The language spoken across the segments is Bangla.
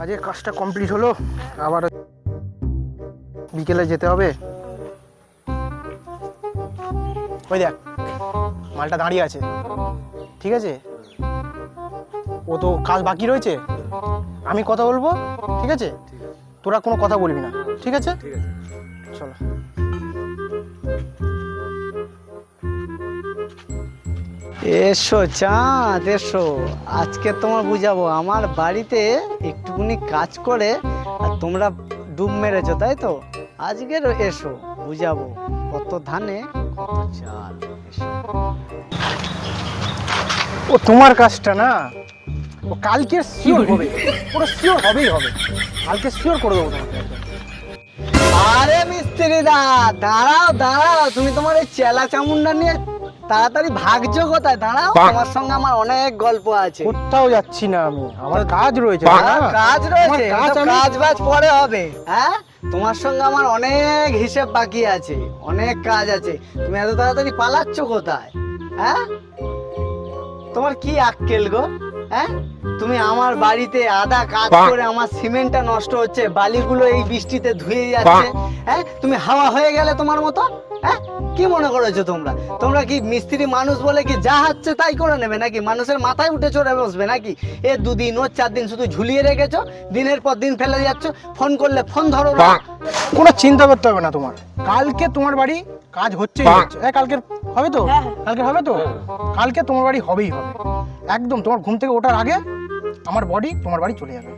আজকে কাজটা কমপ্লিট হলো, আবার বিকেলে যেতে হবে। ওই দেখ মালটা দাঁড়িয়ে আছে, ঠিক আছে? ও তো কাজ বাকি রয়েছে, আমি কথা বলবো, ঠিক আছে? তোরা কোনো কথা বলবি না, ঠিক আছে? চলো। এসো চাঁদ এসো, আজকে তোমার বুঝাবো। আমার বাড়িতে একটুখানি কাজ করে আর তোমরা ডুব মেরেছো, তাই তো? আজকের এসো বুঝাবো, কত ধানে কত চাল। এসো। ও তোমার কাজটা না, ও কালকে শিওর হবে, পুরো শিওর হবেই হবে, কালকে শিওর করে দেবো তোমাকে একদম। আরে মিস্ত্রি দা, দাঁড়াও দাঁড়াও, তুমি তোমার এই চেলা চামুন্ডা নিয়ে তাড়াতাড়ি ভাগছো কোথায়? দাঁড়াও, তোমার সঙ্গে আমার অনেক গল্প আছে। কোথাও যাচ্ছি না আমি, আমার কাজ রয়েছে। কাজ রয়েছে, কাজ কাজ বাজ পরে হবে। হ্যাঁ, তোমার সঙ্গে আমার অনেক হিসেব বাকি আছে, অনেক কাজ আছে। তুমি এত তাড়াতাড়ি পালাচ্ছ কোথায়? হ্যাঁ, তোমার কি আক্কেল গো? হ্যাঁ, তুমি আমার বাড়িতে আধা কাজ করে আমার সিমেন্টটা নষ্ট হচ্ছে, বালিগুলো এই বৃষ্টিতে ধুয়ে যাচ্ছে। হ্যাঁ, তুমি হাওয়া হয়ে গেলে তোমার মতো। হ্যাঁ, কি মনে করেছো তোমরা? তোমরা কি মিস্ত্রি মানুষ বলে কি যা হচ্ছে তাই করে নেবে নাকি? মানুষের মাথায় উঠে চড়ে বসবে নাকি? এ 2 দিন ও 4 দিন শুধু ঝুলিয়ে রেখেছো, দিনের পর দিন ফেলে যাচ্ছ। ফোন করলে ফোন ধরো না। কোনো চিন্তা করতে হবে না তোমার, কালকে তোমার বাড়ি কাজ হচ্ছেই হচ্ছে। কালকে হবে তো? কালকে হবে তো? কালকে তোমার বাড়ি হবেই হবে, একদম। তোমার ঘুম থেকে ওঠার আগে আমার বডি তোমার বাড়ি চলে যাবে।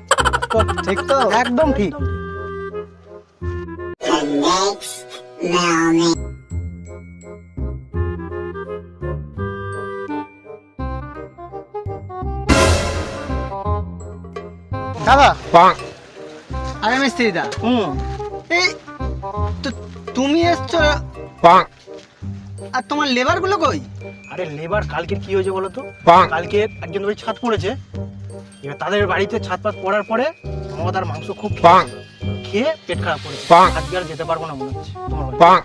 তো ঠিক তো? একদম ঠিক। দাদা, আরে মিস্ত্রি দা, এই তো তুমি এসছো, আর তোমার লেবার গুলো কই? আরে লেবার কালকে কি হয়েছে বলো তো? কালকে একজন বাড়ি ছাদ পড়েছে, এবার তাদের বাড়িতে ছাদ পাত পড়ার পরে মদ আর মাংস খুব খেয়ে পেট খারাপ করেছে। আজকে আর যেতে পারবো না মনে হচ্ছে তোমার বাড়ি।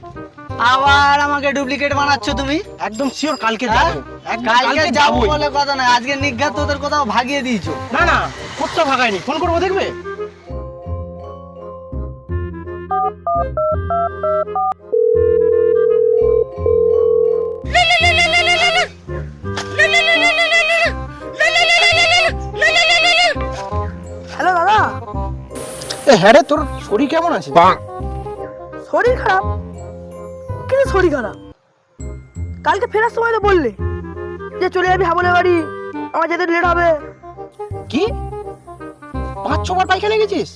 আবার আমাকে ডুপ্লিকেট বানাচ্ছ তুমি? একদম শিওর কালকে হ্যাঁ? যাবো, একদম কালকে যাবো যাবোই। বলে কথা নয়, আজকে নিঘাত তোদের কোথাও ভাগিয়ে দিয়েছো। না না, কোথাও ভাগায়নি, ফোন করবো দেখবে। হ্যালো দাদা। হ্যাঁ রে, তোর শরীর কেমন আছে? শরীর খারাপ? কিন্তু শরীর খারাপ, কালকে ফেরার সময় তো বললে যে চলে যাবি হাবলের বাড়ি, আমার যেতে লেট হবে। কি 5-6 বার পায়খানা গেছিস?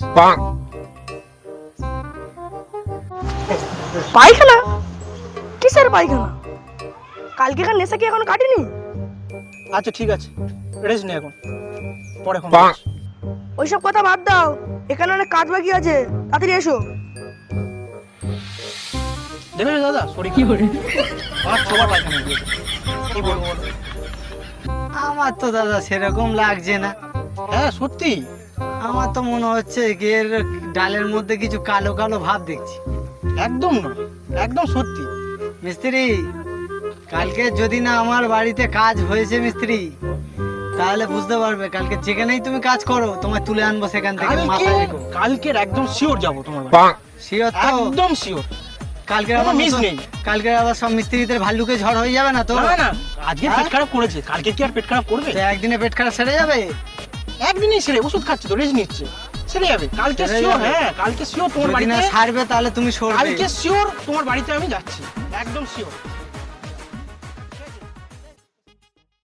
পায়খানা? কিসের পায়খানা? কালকে কার নেশা কি এখনো কাটেনি? আচ্ছা ঠিক আছে, রেস্ট নে এখন, পরে ফোন। ওইসব কথা বাদ দাও, এখানে অনেক কাজ বাকি আছে, তাড়াতাড়ি এসো। দেখেছো দাদা, শরীর কি করে 5-6 বার পায়খানা গিয়েছে, কি বলবো বলো? আমার তো দাদা সেরকম লাগছে না। হ্যাঁ সত্যি, আমার তো মনে হচ্ছে এর ডালের মধ্যে কিছু কালো কালো ভাব দেখছি। একদম নয়, একদম সত্যি। মিস্ত্রি, কালকে যদি না আমার বাড়িতে কাজ হয়েছে মিস্ত্রি, তাহলে বুঝতে পারবে কালকে যেখানেই তুমি কাজ করো তোমায় তুলে আনবো সেখান থেকে, মাথায় রেখো। কালকের একদম শিওর যাবো তোমার বাড়ি, শিওর তো? একদম শিওর। কালকে কোনো আবার মিস নেই। কালকে আবার সব মিস্ত্রিদের ভাল্লুকে ঝড় হয়ে যাবে না তো? না না, আজকে পেট খারাপ করেছে, কালকে কি আর পেট খারাপ করবে? তো একদিনে পেট খারাপ সেরে যাবে? একদিনই সেরে, ওষুধ খাচ্ছে তো, রেস্ট নিচ্ছে, সেরে যাবে কালকে সেরে শিওর। যাবে? হ্যাঁ কালকে শিওর তোমার যদি না বাড়িতে, সারবে তাহলে তুমি সরবে। কালকে শিওর তোমার বাড়িতে আমি যাচ্ছি, একদম শিওর।